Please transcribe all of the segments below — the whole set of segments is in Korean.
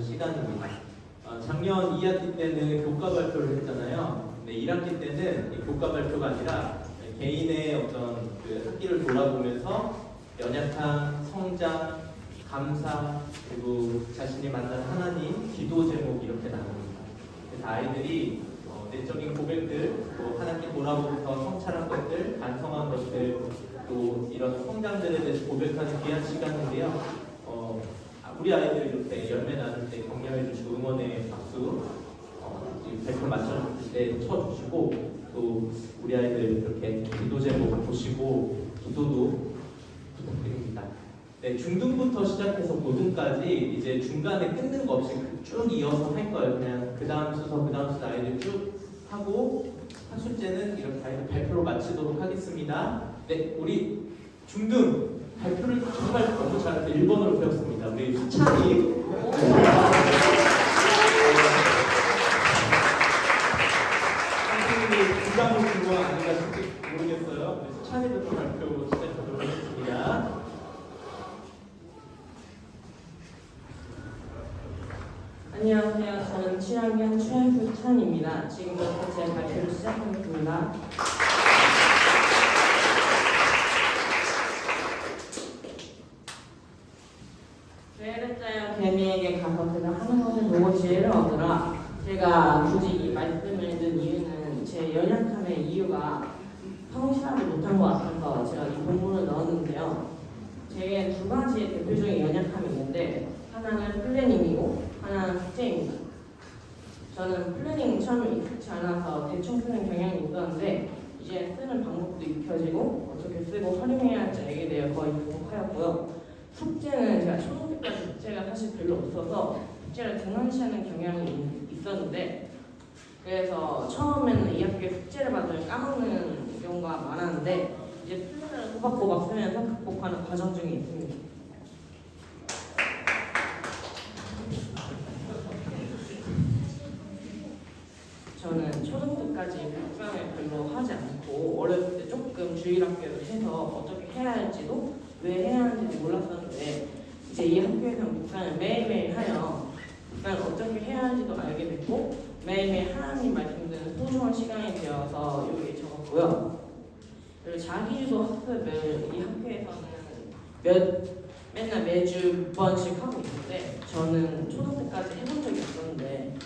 시간입니다. 작년 2학기 때는 교과 발표를 했잖아요. 근데 1학기 때는 교과 발표가 아니라 개인의 어떤 그 학기를 돌아보면서 연약함, 성장, 감사, 그리고 자신이 만난 하나님, 기도 제목 이렇게 나눕니다. 그래서 아이들이 내적인 고백들, 또 한 학기 돌아보면서 성찰한 것들, 반성한 것들, 또 이런 성장들에 대해서 고백하는 귀한 시간인데요. 우리 아이들이 이렇게 열매 나눌 때 격려해 주시고 응원의 박수 발표 맞춰줄 때 쳐주시고, 또 우리 아이들 이렇게 기도 제목 보시고 기도도 부탁드립니다. 네, 중등부터 시작해서 고등까지 이제 중간에 끊는 거 없이 쭉 이어서 할 거예요. 그냥 그 다음 순서 아이들 쭉 하고 한 숙제는 이렇게 아이들 발표로 마치도록 하겠습니다. 네, 우리 중등 발표를 정말 너무 잘해서 1번으로 배웠습니다. 우리 수찬이. 선생님이 부담을 주고 아닌가 모르겠어요. 수찬이부터 발표 시작하도록 하겠습니다. 안녕하세요. 저는 7학년 최수찬입니다. 지금부터 제 발표를 시작하겠습니다. 죄를 짜여 개미에게 가서 그가 하는 것을 보고 지혜를 얻으라. 제가 굳이 이 말씀을 든 이유는 제 연약함의 이유가 성실하지 못한 것 같아서 제가 이 본문을 넣었는데요. 제 두 가지의 대표적인 연약함이 있는데, 하나는 플래닝이고 하나는 숙제입니다. 저는 플래닝 처음에 익숙치 않아서 대충 쓰는 경향이 있었는데, 이제 쓰는 방법도 익혀지고 어떻게 쓰고 활용해야 할지 알게 되어 거의 극복하였고요. 숙제는 제가 초등 때까지 숙제가 사실 별로 없어서 숙제를 등한시하는 경향이 있었는데, 그래서 처음에는 2학기에 숙제를 받으면 까먹는 경우가 많았는데 이제 플랜을 꼬박꼬박 쓰면서 극복하는 과정 중에 있습니다. 저는 초등 때까지 국상을 별로 하지 않고 어렸을 때 조금 주일학교를 해서 어떻게 해야 할지도 왜 해야 하는지도 몰랐었는데, 이제 이 학교에서는 묵상을 매일매일 하여 묵상을 어떻게 해야 하는지도 알게 됐고, 매일매일 하나님 말씀 듣는 소중한 시간이 되어서 여기에 적었고요. 그리고 자기주도 학습을 이 학교에서는 맨날 매주 몇 번씩 하고 있는데, 저는 초등 때까지 해본 적이 없었는데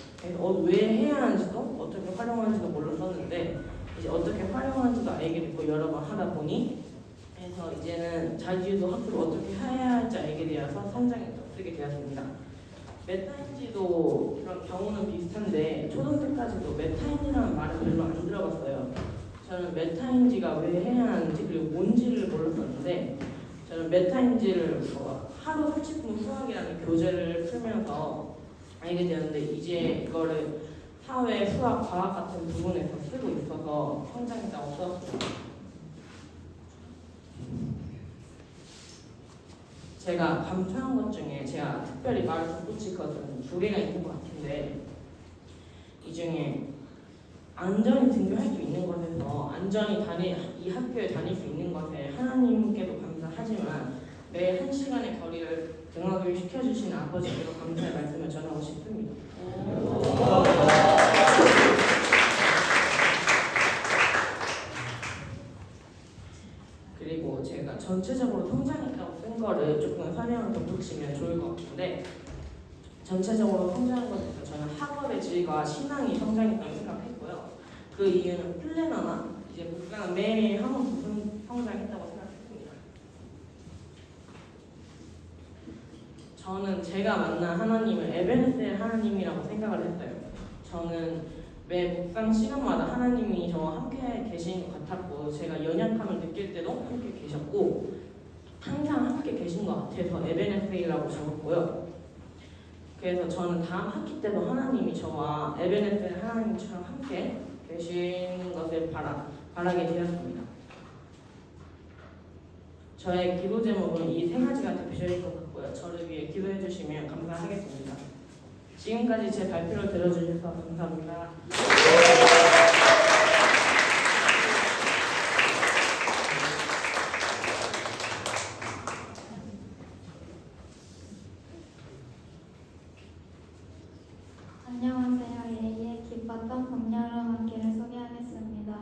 왜 해야 하는지도 어떻게 활용하는지도 몰랐었는데, 이제 어떻게 활용하는지도 알게 됐고 여러 번 하다 보니, 그래서 이제는 자기주도 학습을 어떻게 해야 할지 알게 되어서 성장에 쓰게 되었습니다. 메타인지도 그런 경우는 비슷한데, 초등 때까지도 메타인지라는 말을 별로 안 들어봤어요. 저는 메타인지가 왜 해야 하는지 그리고 뭔지를 몰랐었는데, 저는 메타인지를 하루 30분 수학이라는 교재를 풀면서 알게 되었는데, 이제 이거를 사회, 수학, 과학 같은 부분에서 쓰고 있어서 성장이 다 없었습니다. 제가 감사한 것 중에 제가 특별히 말을 덧붙일 것은 두 개가 있는 것 같은데, 이 중에 안전히 등교할 수 있는 것에서 안전히 이 학교에 다닐 수 있는 것에 하나님께도 감사하지만 매일 1시간의 거리를 등하교육 시켜주시는 아버지께도 감사의 말씀을 전하고 싶습니다. 그리고 제가 전체적으로 성장했다고 쓴 거를 조금 설명을 덧붙이면 좋을 것 같은데, 전체적으로 성장한 것에서 저는 학업의 질과 신앙이 성장했다고 생각했고요. 그 이유는 플래너나 이제 묵상을 매일매일 하면서 성장했다고 생각했습니다. 저는 제가 만난 하나님을 에베네셀 하나님이라고 생각을 했어요. 저는 매 묵상 시간마다 하나님이 저와 함께 계신 것 같았고, 제가 연약함을 느낄 때도 함께 계셨고 항상 함께 계신 것 같아서 에베네셀이라고 적었고요. 그래서 저는 다음 학기 때도 하나님이 저와 에베네셀 하나님처럼 함께 계신 것을 바라게 되었습니다. 저의 기도 제목은 이 세 가지가 대표적일 것 같고요. 저를 위해 기도해 주시면 감사하겠습니다. 지금까지 제 발표를 들어주셔서 감사합니다. 안녕하세요. 예의에 기뻤던 봄, 여름, 학기를 소개하겠습니다.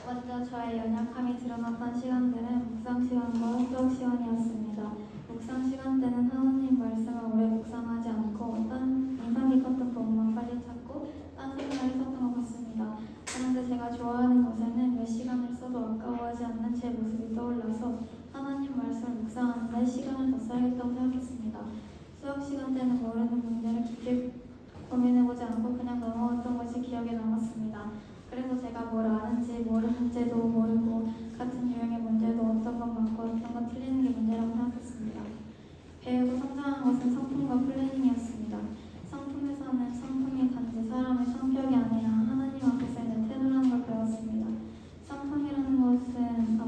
먼저 저의 연약함이 드러났던 시간들은 묵상 시간과 수학 시간이었습니다. 묵상 시간 때는 하나님 말씀을 오래 묵상하지 않고 인상 깊었던 부분만 빨리 찾고 딴 생각을 했었던 것 같습니다. 그런데 제가 좋아하는 것에는 몇 시간을 써도 아까워하지 않는 제 모습이 떠올라서 하나님 말씀을 묵상하는데 시간을 더 써야겠다고 생각했습니다. 수학 시간 때는 모르는 문제를 깊게 고민해보지 않고 그냥 넘어갔던 것이 기억에 남았습니다. 그래서 제가 뭘 아는지 모르는지도 모르고 같은 유형의 문제도 어떤 건 맞고 어떤 건 틀리는 게 문제라고 생각했습니다. 배우고 성장한 것은 성품과 플래닝이었습니다. 성품에서는 성품이 단지 사람의 성격이 아니라 하나님 앞에서 있는 태도라는 걸 배웠습니다. 성품이라는 것은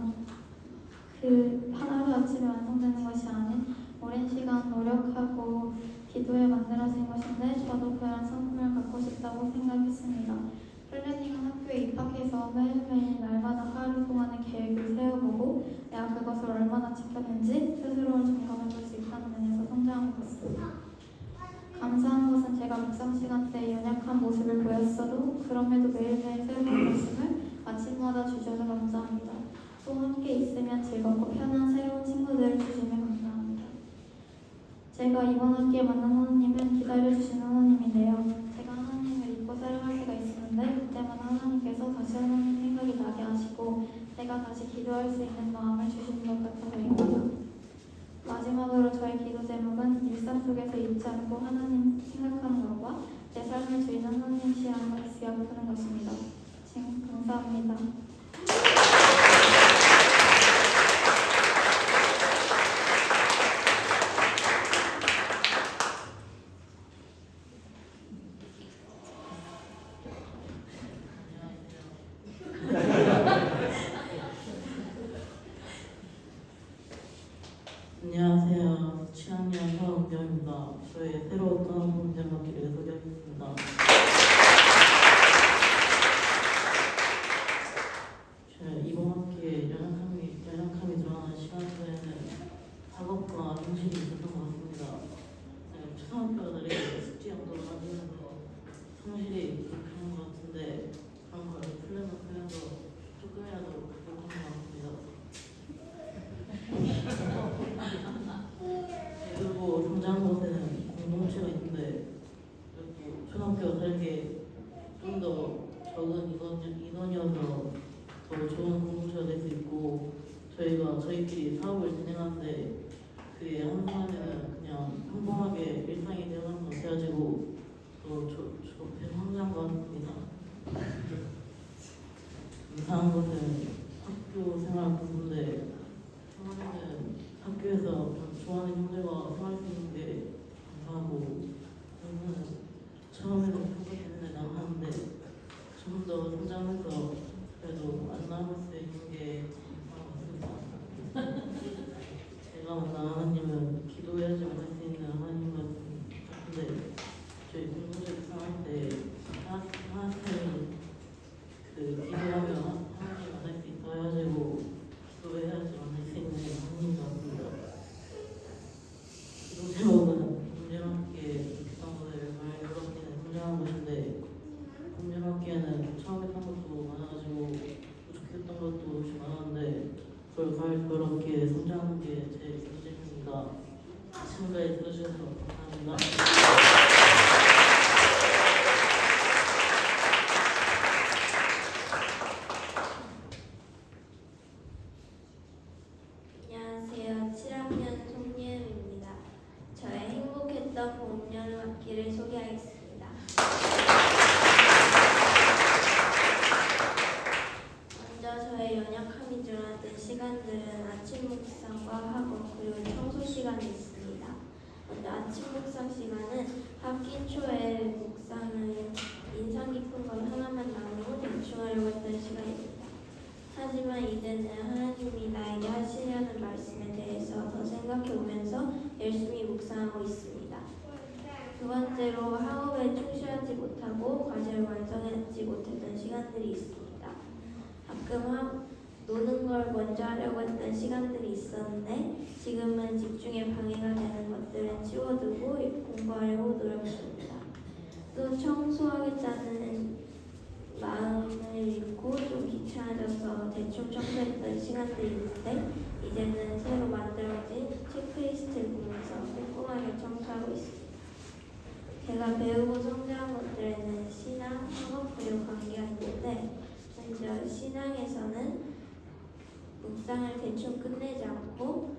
그 하루아침에 완성되는 것이 아닌 오랜 시간 노력하고 기도에 만들어진 것인데 저도 그런 성품을 갖고 싶다고 생각했습니다. 플래닝은 학교에 입학해서 매일매일 날마다 하루 동안의 계획을 세워보고 내가 그것을 얼마나 지켰는지 스스로를 점검해볼 수 있다는 면에서 성장한 것 같습니다. 감사한 것은 제가 묵상 시간 때 연약한 모습을 보였어도 그럼에도 매일매일 새로운 말씀을 아침마다 주셔서 감사합니다. 또 함께 있으면 즐겁고 편한 새로운 친구들을 주시며 감사합니다. 제가 이번 학기에 만난 하나님은 기다려주신 하나님인데요. 제가 하나님을 잊고 살아갈 때가 있었는데 그때마다 하나님께서 다시 하나님 생각이 나게 하시고 내가 다시 기도할 수 있는 마음을 주시는 것 같아서입니다. 마지막으로 저의 기도 제목은 일상 속에서 잊지 않고 하나님 생각하는 것과 내 삶을 주인 하나님 시향을 기억하는 것입니다. 지금 감사합니다. 안녕하세요. 7학년 서은경입니다. 저의 새로운 문제 맞기를 소개하겠습니다. 이번 학기에 연약함이 드러나는 시간대에는 작업과 현실이 있었던 것 같습니다. 초등학교들이 숙제 양도를 하면서 성실히 부족한 것 같은데 그런 걸 풀려서 조금이라도 부족한 것 같습니다. 그리고 성장한 곳에는 공동체가 있는데 초등학교 다르게 좀 더 적은 인원이어서 더 좋은 공동체가 될 수 있고 저희가 저희끼리 사업을 진행하는데 그게 한순간에는 그냥 평범하게 일상이 되어가는 것 같아가지고 더 성장한 것 같습니다. 이상한 것은 학교 생활 공부인데 처음에는 학교에서 좋아하는 형들과 생활할 수 있는 게 감사하고 저는 처음에는 평가 때문에 나가는데 좀 더 성장해서 그래도 안 나갈 수 있는 게 감사합니다. 제가 만난 하나님은 기도해야지 만날 수 있는 하나님 같은데 저희 공동체 생활할 때 하나님은 기도하면 하나님 만날 수 있다 해가지고 기도해야지 만날 수 있는 하나님 같습니다. 기도 제목은 공정학기에 비슷한 것을 말 여러 공정한 것인데 공정학기에는 처음 했던 것도 많아가지고 부족했던 것도 많았는데 그걸 그렇게 성장하는 게 제 기대입니다. 지금까지 들어주셔서 감사합니다. 안녕하세요. 7학년 송예은입니다. 저의 행복했던 봄, 여름 학기를 소개하겠습니다. 먼저 저의 연약함이 드러났던 시간들은 아침 묵상과 학원 그리고 청소 시간이 있습니다. 먼저 아침 묵상 시간은 학기 초에 묵상을 인상 깊은 것 하나만 나누고 집중하려고 했던 시간입니다. 하지만 이제는 하나님이 나에게 하시려는 말씀에 대해서 더 생각해보면서 열심히 묵상하고 있습니다. 두 번째로 학업에 충실하지 못하고 과제를 완성하지 못했던 시간들이 있습니다. 노는 걸 먼저 하려고 했던 시간들이 있었는데 지금은 집중에 방해가 되는 것들은 치워두고 공부하려고 노력합니다. 또 청소하겠다는 마음을 잃고 좀 귀찮아져서 대충 청소했던 시간들이 있는데 이제는 새로 만들어진 체크리스트를 보면서 꼼꼼하게 청소하고 있습니다. 제가 배우고 성장한 것들에는 신앙, 학업, 그리고 관계가 있는데 먼저 신앙에서는 묵상을 대충 끝내지 않고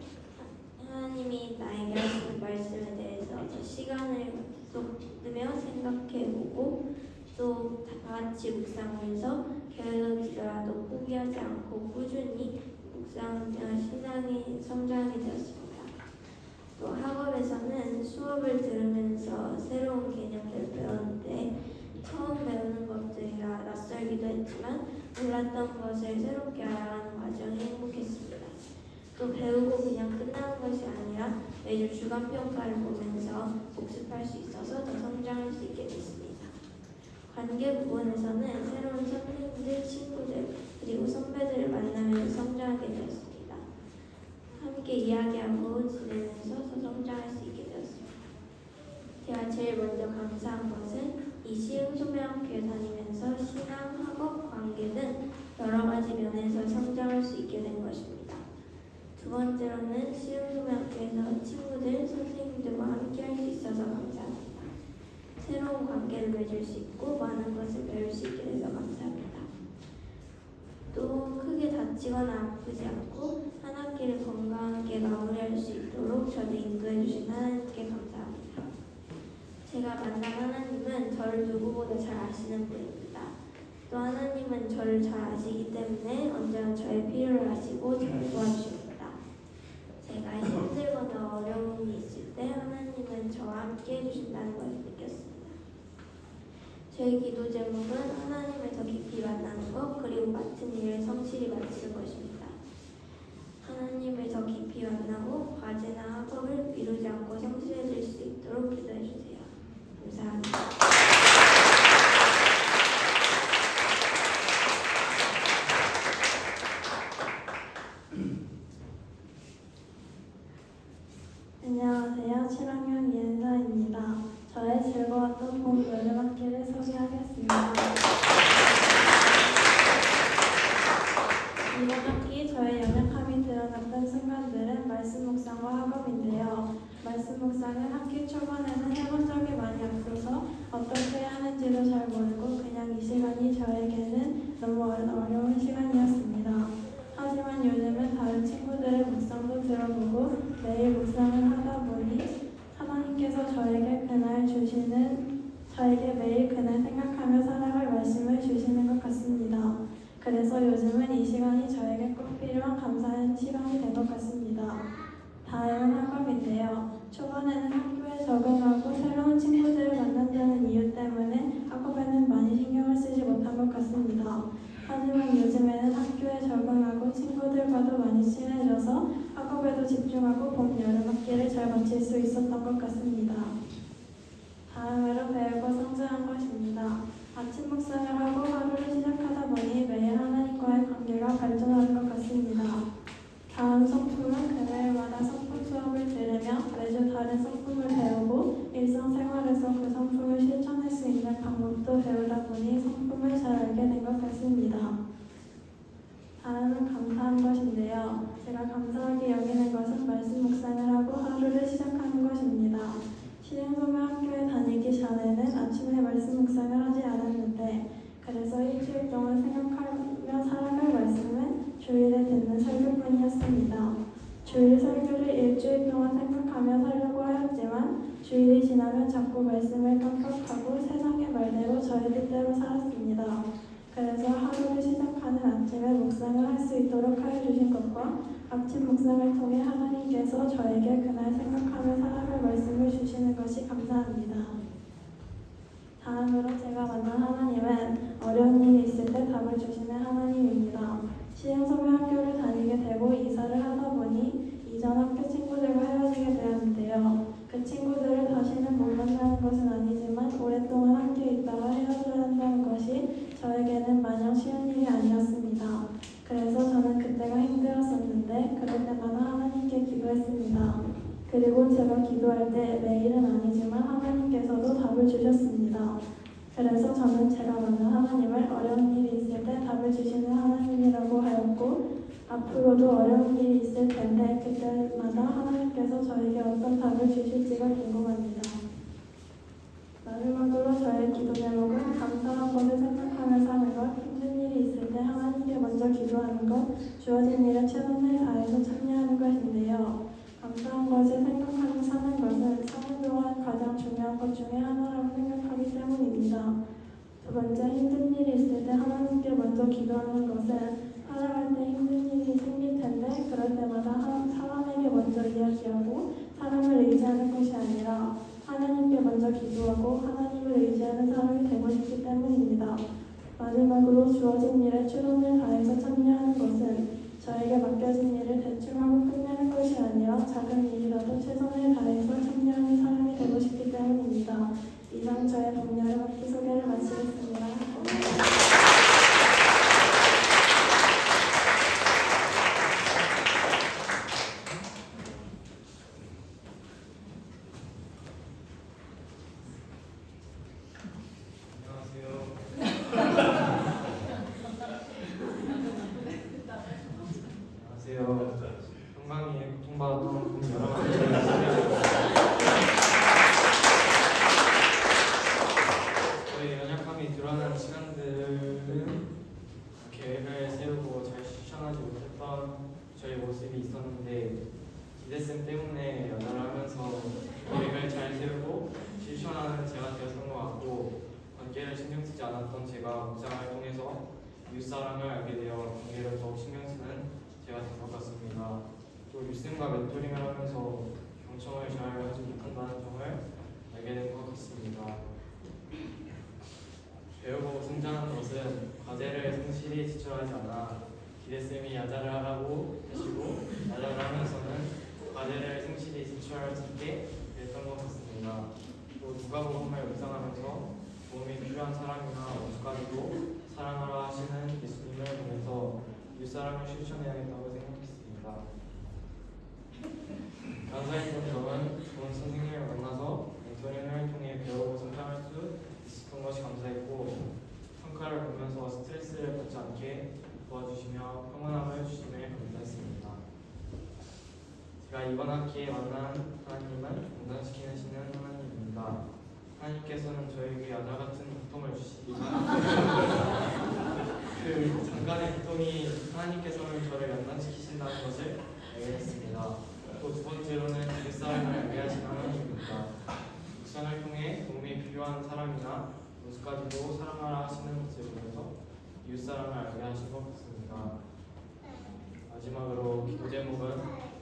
하나님이 나에게 하시는 말씀에 대해서 시간을 쏟으며 생각해보고 또 다 같이 묵상하면서 게을러지더라도 포기하지 않고 꾸준히 묵상하며 신앙이 성장하게 되었습니다. 또 학업에서는 수업을 들으면서 새로운 개념들을 배우는데 처음 배우는 것들이라 낯설기도 했지만 몰랐던 것을 새롭게 알아가는 과정이 행복했습니다. 또 배우고 그냥 끝나는 것이 아니라 매주 주간 평가를 보면서 복습할 수 있어서 더 성장할 수 있게 됐습니다. 관계 부분에서는 새로운 선생님들, 친구들, 그리고 선배들을 만나면서 성장하게 되었습니다. 함께 이야기하고 지내면서 더 성장할 수 있게 되었습니다. 제가 제일 먼저 감사한 것은 이 시흥소명학교에 다니면서 신앙, 학업, 관계 등 여러 가지 면에서 성장할 수 있게 된 것입니다. 두 번째로는 시흥소명학교에서 친구들, 선생님들과 함께 할 수 있어서 감사합니다. 새로운 관계를 맺을 수 있고 많은 것을 배울 수 있게 돼서 감사합니다. 또 크게 다치거나 아프지 않고 한 학기를 건강하게 마무리할 수 있도록 저를 인도해 주신 하나님께 감사합니다. 제가 만난 하나님은 저를 누구보다 잘 아시는 분입니다. 또 하나님은 저를 잘 아시기 때문에 언제나 저의 필요를 아시고 저를 도와주십니다. 제가 힘들거나 어려움이 있을 때 하나님은 저와 함께 해주신다는 것을 느꼈습니다. 저의 기도 제목은 하나님을 더 깊이 만나는 것 그리고 맡은 일을 성실히 마치는 것입니다. 하나님을 더 깊이 만나고 과제나 학업을 미루지 않고 성실해질 수 있도록 기도해 주세요. 감사합니다. 안녕하세요. 7학년 이은서입니다. 저의 즐거웠던 봄 여름 학기를 소개하겠습니다. 이번 학기 저의 연약함이 드러났던 순간들은 말씀 묵상과 학업인데요. 말씀 묵상은 학기 초반에는 해본 적이 많이 없어서 어떻게 하는지도 잘 모르고 그냥 이 시간이 저에게는 너무 어려운 시간이었습니다. 하지만 요즘은 다른 친구들의 묵상도 들어보고 매일 묵상을 하다 보니 하나님께서 저에게 매일 그날 생각하며 살아갈 말씀을 주시는 것 같습니다. 그래서 요즘은 이 시간이 저에게 꼭 필요한 감사한 시간이 된 것 같습니다. 다음은 학업인데요. 초반에는 학교에 적응하고 새로운 친구들을 만난다는 이유 때문에 학업에는 많이 신경을 쓰지 못한 것 같습니다. 하지만 요즘에는 학교에 적응하고 친구들과도 많이 친해져서 학업에도 집중하고 봄, 여름 학기를 잘 마칠 수 있었던 것 같습니다. 다음으로 배우고 성장한 것입니다. 아침 묵상을 하고 하루를 시작하다 보니 매일 하나님과의 관계가 발전하는 것 같습니다. 다음 성품은 금요일마다 성품 수업을 들으며 매주 다른 성품을 배우고 일상생활에서 그 성품을 실천할 수 있는 방법도 배우다 보니 성품을 잘 알게 된 것 같습니다. 다음은 감사한 것인데요. 제가 감사하게 여기는 것은 말씀 묵상을 하고 하루를 시작하는 것입니다. 시흥소명학교에 다니기 전에는 아침에 말씀 묵상을 하지 않았는데 그래서 일주일 동안 생각하며 살아갈 말씀은 주일에 듣는 설교뿐이었습니다. 주일 설교를 일주일 동안 생각하며 살려고 하였지만 주일이 지나면 자꾸 말씀을 깜빡하고 세상의 말대로 저의 뜻대로 살았습니다. 그래서 하루를 시작하는 아침에 묵상을 할 수 있도록 하여 주신 것과 아침 묵상을 통해 하나님께서 저에게 그날 생각하며 살아갈 말씀을 주시는 것이 감사합니다. 다음으로 제가 만난 하나님은 어려운 일이 있을 때 답을 주시는 하나님입니다. 시흥소명학교를 다니게 되고 이사를 하다 보니 이전 학교 친구들과 헤어지게 되었는데요. 그 친구들을 다시는 못 만나는 것은 아니지만 오랫동안 함께 있다가 헤어져야 한다는 것이 저에게는 마냥 쉬운 일이 아니었습니다. 그래서 저는 그 했습니다. 그리고 제가 기도할 때 매일은 아니지만 하나님께서도 답을 주셨습니다. 그래서 저는 제가 만난 하나님을 어려운 일이 있을 때 답을 주시는 하나님이라고 하였고 앞으로도 어려운 일이 있을 텐데 그때마다 하나님께서 저에게 어떤 답을 주실지가 궁금합니다. 마지막으로 저의 기도 제목은 감사한 것을 생각하며 사는 것, 힘든 일이 있을 때 하나님께 먼저 기도하는 것, 주어진 일에 최선을 다해서 참여하는 것인데요. 감사한 것을 생각하며 사는 것은 사는 동안 가장 중요한 것 중에 하나라고 생각하기 때문입니다. 두 번째, 힘든 일이 있을 때 하나님께 먼저 기도하는 것은 살아갈 때 힘든 일이 생길 텐데 그럴 때마다 사람에게 먼저 이야기하고 사람을 의지하는 것이 아니라 하나님께 먼저 기도하고 하나님을 의지하는 사람이 되고 싶기 때문입니다. 마지막으로 주어진 일에 최선을 다해서 참여하는 것은 저에게 맡겨진 일을 대충 하고 끝내는 것이 아니라 작은 일이라도 최선을 다해서 참여하는 사람이 되고 싶기 때문입니다. 이상 저의 봄여름 학기 소개를 마치겠습니다. 안녕하세요. 평강이에 고통받았던 봄 여러 가지 소개합니다. 저희 연약함이 드러나는 시간들은 계획을 세우고 잘 실천하지 못했던 저희 모습이 있었는데 기대쌤 때문에 연애를 하면서 계획을 잘 세우고 실천하는 제가 되었던 것 같고 관계를 신경 쓰지 않았던 제가 묵상을 통해서 이웃사랑을 알게 되어 관계를 더욱 신경 쓰는 제가 된 것 같습니다. 또 류쌤과 멘토링을 하면서 경청을 잘 하지 못한다는 점을 알게 된 것 같습니다. 배우고 성장하는 것은 과제를 성실히 지출하지 않아 기대쌤이 야자를 하라고 하시고 야자를 하면서는 과제를 성실히 지출할 수 있게 됐던 것 같습니다. 또 누가복음을 묵상하면서 도움이 필요한 사람이나 원수까지도 사랑하라 하시는 예수님을 보면서 윗사랑을 실천해야겠다고 생각했습니다. 감사했던 점은 좋은 선생님을 만나서 멘토링을 통해 배우고 성장할 수 있었던 것이 감사했고 평가를 보면서 스트레스를 받지 않게 도와주시며 평온함을 주심에 감사했습니다. 제가 이번 학기에 만난 하나님은 건강시키시는 하나님입니다. 하나님께서는 저에게 야자 같은 고통을 주시지만 그 잠깐의 고통이 하나님께서는 저를 연단시키신다는 것을 알게 됐습니다. 또 두 번째로는 윗사람을 알게 하신 하나님입니다. 묵상을 통해 도움이 필요한 사람이나 원수까지도 사랑하라 하시는 것을 보면서 이웃사랑을 알게 하신 것 같습니다. 마지막으로 기도 제목은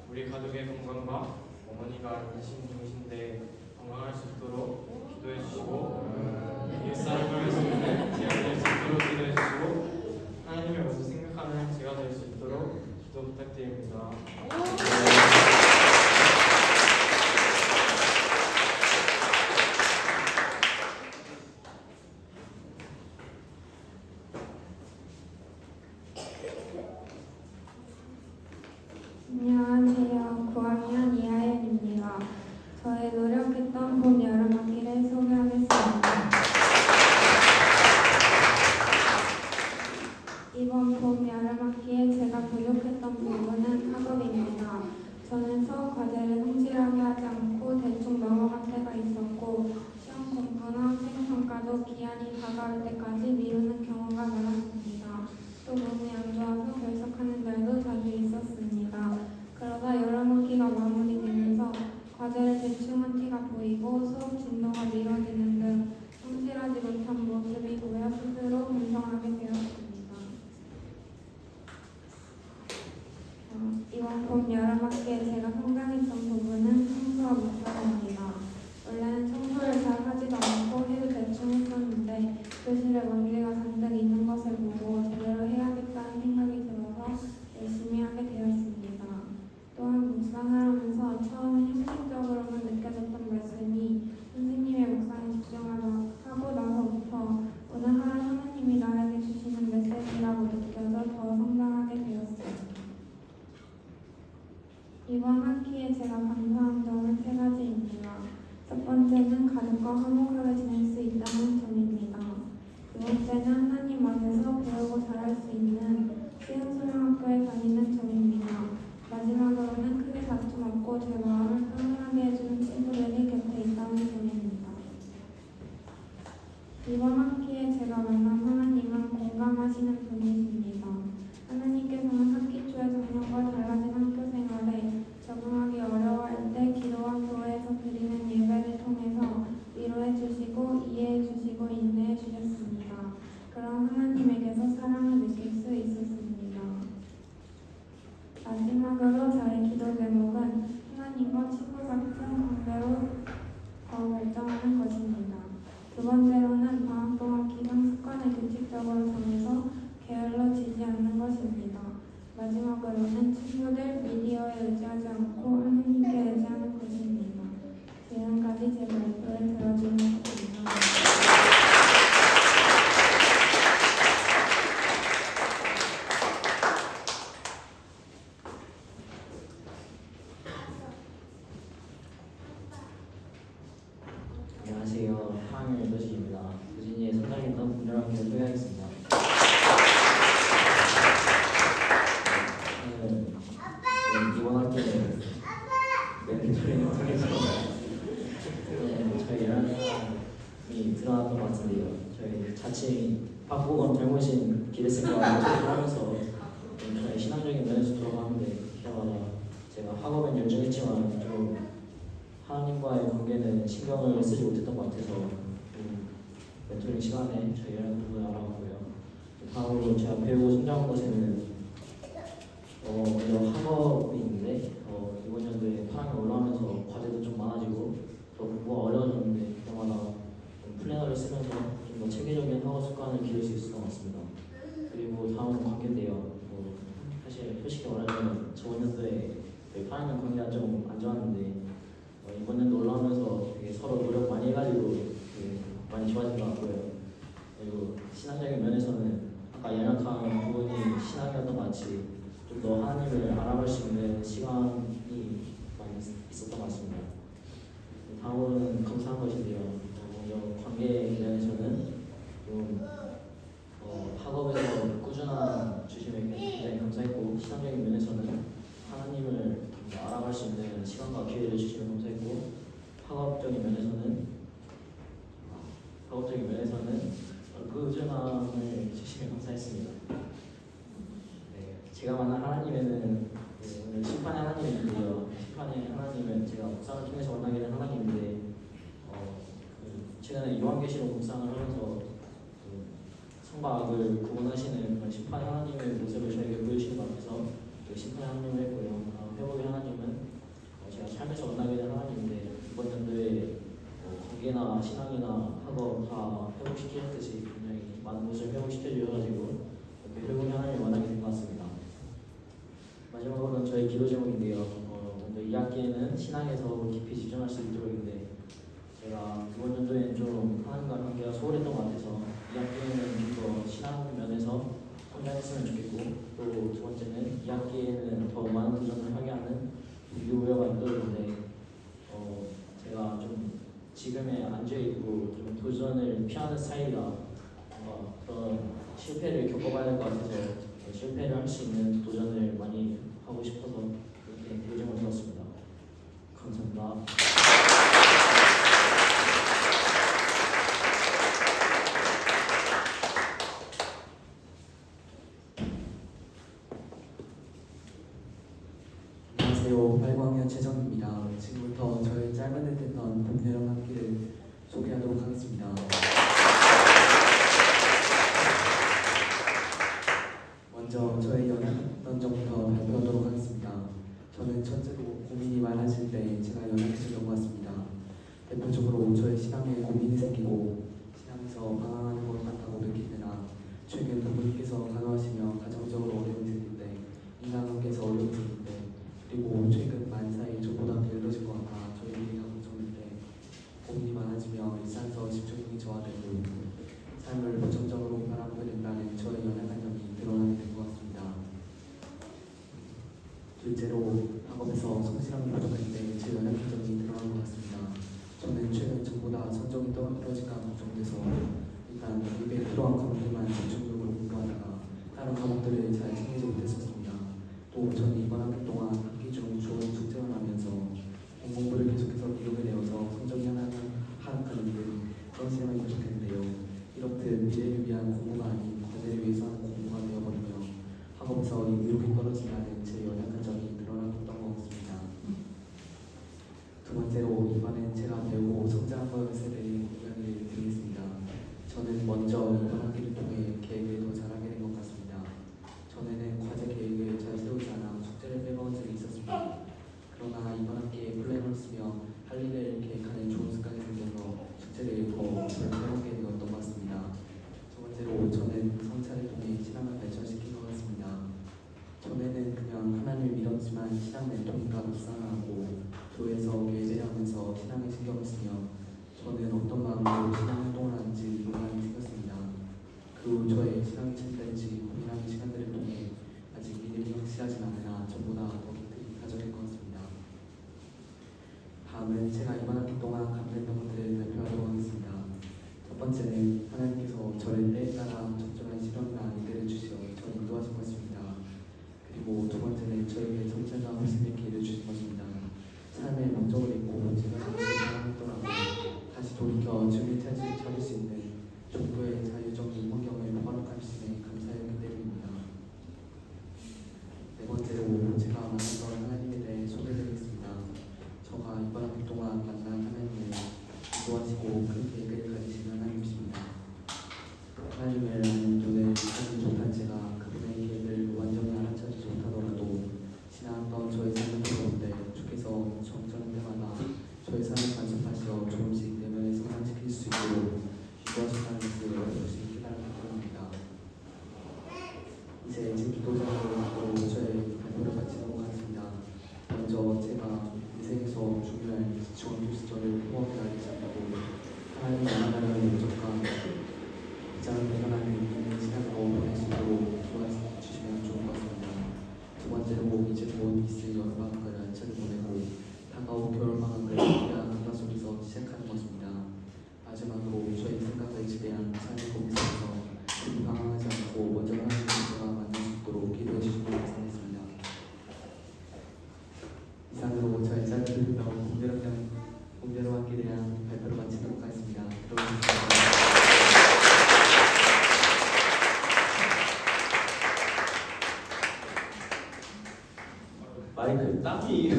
우리 가족의 건강과 어머니가 임신 중이신데 건강할 수 있도록 기도해 주시고 이웃사랑을 할 수 있는 제가 될 수 있도록 기도해 주시고 하나님을 먼저 생각하는 제가 될 수 있도록 기도 부탁드립니다. 안녕하세요. 9학년 이하연입니다. 저의 노력했던 봄 여름 학기를 소개하겠습니다. 이번 봄 여름 학기에 제가 부족했던 부분은 학업입니다. 저는 수업 과제를 성실하게 하지 않고 대충 넘어갈 때가 있었고 시험 공부나 학생 평가도 기한이 다가올 때까지 미루는 경우가 많았습니다. 또 몸이 안 좋아서 결석하는 날도 자주 있었습니다. 그러다 여름 학기가 마무리되면서 과제를 대충 한 티가 보이고 수업 진도가 미뤄지는 등 성실하지 못한 모습이 보여 스스로 반성하게 되었습니다. 이번 봄 여름 학기에 제가 성장했던 부분은 청소와 묵상입니다. 원래는 청소를 잘 하지도 않고 해도 대충 했었는데 교실에 먼지가 잔뜩 있는 것을 보고 제대로 해야겠다는 생각이 들어서 열심히 하게 되었습니다. 또한 묵상을 하면서 처음엔 형식적으로만 느껴졌던 말씀이 선생님의 묵상에 집중하고 나서부터 제가 감사한 점은 세 가지입니다. 첫 번째는 가족과 화목하게 지낼 수 있다는 점입니다. 두 번째는 하나님 안에서 배우고 자랄 수 있는 시흥소명학교에 다니는 점입니다. 마지막으로는 크게 다툼 없고 제 마음을 편안하게 해주는 친구들이 곁에 있다는 점입니다. 이번 학기에 제가 만난 하나님은 공감하시는 분이십니다. 하나님께서는 학기 초에 작년과 달라진 학교 생활에 적응하기 어려워할 때 기도와 교회에서 드리는 예배를 통해서 위로해 주시고 이해해 주시고 인내해 주셨습니다. 그런 하나님에게서 사랑을 느낄 수 있었습니다. 마지막으로 저의 기도 제목은 하나님과 친구 같은 관계로 더 발전하는 것입니다. 두 번째로는 방학 동안 기상 습관을 규칙적으로 정해서 게을러지지 않는 것입니다. 마지막으로는 친구들 미디어에 의지하지 않고 하나님께 의지하는 것입니다. 지금까지 제 말씀을 들어주셔서 감사합니다. 안녕하세요. 4학년 도진입니다. 도진이의 선장했던 분들함께 소개하겠습니다. 저는 이번 학기에 멘토링을 통해서 저희 11사람이 드러났던 것 같은데요. 저희 자칭 박보검 잘못인 기대생과 소통을 하면서 저희 신앙적인 면에서 들어가는데 그때마다 제가 학업엔 열정했지만 좀 하나님과의 관계는 신경을 쓰지 못했던 것 같아서 멘토링 시간에 저희 이런 부분을 알아봤고요. 다음으로 제가 배우고 성장한 것에는 먼저 학업이 있는데 이번 연도에 8학년 올라오면서 과제도 좀 많아지고 더 공부가 어려워졌는데 그때마다 좀 플래너를 쓰면서 좀 더 체계적인 학업 습관을 기를 수 있었던 것 같습니다. 그리고 다음은 관계인데요. 사실 솔직히 말하면 저번 연도에 8학년 관계가 좀 안 좋았는데 이번 연도 올라오면서 되게 서로 노력 많이 해가지고 되게 많이 좋아진 것 같고요. 그리고 신앙적인 면에서는 아까 연약한 부분이 신앙이었던 것 같이 좀 더 하나님을 알아볼 수 있는 시간이 많이 있었던 것 같습니다. 다음으로는 감사한 것인데요. 먼저 관계 면에서는 좀 학업에서 꾸준한 주심에 굉장히 감사했고 신앙적인 면에서는 하나님을 알아갈 수 있는 시간과 기회를 주시면 감사했고 학업적인 면에서는 꾸준함을 주시면 감사했습니다. 제가 만난 하나님에는 오늘 심판의 하나님인데요. 심판의 하나님은 제가 묵상을 통해서 만나게 된 하나님인데 최근에 요한계시록 묵상을 하면서 선과 악을 구분하시는 그런 심판의 하나님의 모습을 저에게 보여주시는 것 같아서 심판의 하나님을 했고요. 회복의 하나님은 제가 삶에서 만나게 된 하나님인데 이번 연도에 관계나 신앙이나 학업 다 회복시키는 듯이 굉장히 많은 것을 회복시켜 주셔가지고 이렇게 회복의 하나님을 만나게 된 것 같습니다. 마지막으로는 저의 기도 제목인데요. 먼저 2학기에는 신앙에서 깊이 집중할 수 있도록인데 제가 이번 연도에는 좀 하나님과 관계가 소홀했던 것 같아서 2학기에는 좀 더 신앙 면에서 성장했으면 좋겠고 또 두 번째는 2학기에는 더 많은 도전을 하게 하는 유효가 있도록인데 제가 좀 지금에 앉아있고 좀 도전을 피하는 스타일이라 뭔가 그런 실패를 겪어봐야 될 것 같아서 실패를 할 수 있는 도전을 많이 하고 싶어서 그렇게 요정을 들었습니다. 감사합니다. 안녕하세요. 8학년 최정입니다. 지금부터 저의 짧은 듯 했던 봄여름 학기를 소개하도록 하겠습니다. 먼저 저의 연약했던 점부터 발표하도록 하겠습니다. 저는 첫째로 고민이 많아질 때 제가 연약해졌던 것 같습니다. 대표적으로 저의 신앙에 고민이 생기고 신앙에서 방황하는 것 같다고 느낄 때나 최근 부모님께서 간호하시며 가정적으로 어려움이 생길 때 인간관계에서 어려움이 생길 때 그리고 최근 만사에 저보다 게을러진 것 같아 저희 얘기가 걱정될 때 고민이 많아지며 일상에서 집중력이 저하되고 삶을 부정적으로 바라보게 된다는 저의 연약한 점이 드러나게 된 것 같습니다. 둘째로 학업에서 성실함이 부족할 때 번째로 이번엔 제가 배우고 성장한 것에 대해 이야기를 드리겠습니다. 저는 먼저 이번 학기를 통해 계획을 더 잘하게 된 것 같습니다. 전에는 과제 계획을 잘 세우지 않아 숙제를 빼먹은 적이 있었습니다. 그러나 이번 학기에 플랜을 쓰며 할 일을 계획하는 좋은 습관이 생겨서 숙제를 더 잘 빼먹게 되었던 것 같습니다. 두 번째로 저는 성찰을 통해 신앙을 발전시킨 것 같습니다. 전에는 그냥 하나님을 믿었지만 신앙 멘토니까 묵상하고 교회에서 예배하면서 신앙에 신경을 쓰며 저는 어떤 마음으로 신앙 활동을 하는지 논란이 생겼습니다. 그 후 저의 신앙이 참된지 고민하는 시간들을 통해 아직 믿음이 확실하진 않으나 전보다 더 깊이 가져된 것 같습니다. 다음은 제가 이번 학기 동안 감사했던 것들을 발표하도록 하겠습니다. 첫 번째는 하나님께서 저를 때에 따라 적절한 시련이나 인대를 주시어 저를 인도하신 것입니다. 그리고 두 번째는 저에게 성찰과 회심의 기회를 주신 것입니다. 삶의 목적을 잃고 제가 자신을 사랑했더라도 다시 돌이켜 주님을 찾을 수 있는 종교의 자유적인 환경을 허락한 주심에 감사했기 때문입니다. 네 번째로 제가 만났던 하나님에 대해 소개드리겠습니다. 저가 이번 학기 동안 만난 하나님을 인도하시고 큰 계획을 가지신 하나님이십니다. 하나님을 아는 눈을 찾지 못한 제가 그분의 계획을 완전히 알아차지 못하더라도 지나왔던 저의 삶을 보는데 주께서 정전할 때마다 저의 삶을 간섭하시어 조금씩 내면을 성장시킬 수 있도록 인도하신다는 것을 여러분이 깨달은 부분입니다. 이제 제 기도자로 저의 발표를 마치도록 하겠습니다. 먼저 제가 인생에서 중요한 중학교 시절을 포함해 알지 않고 하나님 만나는 목적과 가장 대단한 인생의 시간으로 보낼 수 있도록 도와주시면 좋을 것 같습니다. 두 번째로 이제 곧 있을 여름방학을 알차게 보내고 다가올 겨울방학을 기대한 한가 속에서 시작하는 것입니다. 마지막으로 저의 생각을 지배한 삶의 고민 속에서 방황하지 않고 먼저 하나님의 제가 만날 수 있도록 기도해 주시면 감사하겠습니다. 이상으로 저의 짧은 공대로 학기에 대한 발표를 마치도록 하겠습니다. 들어주셨습니다. 마이크 땀이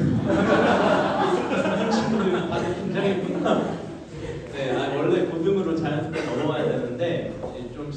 친구들 다들 긴장했구나. 네, 원래 고등으로 자연스럽게 넘어가야 되는데 좀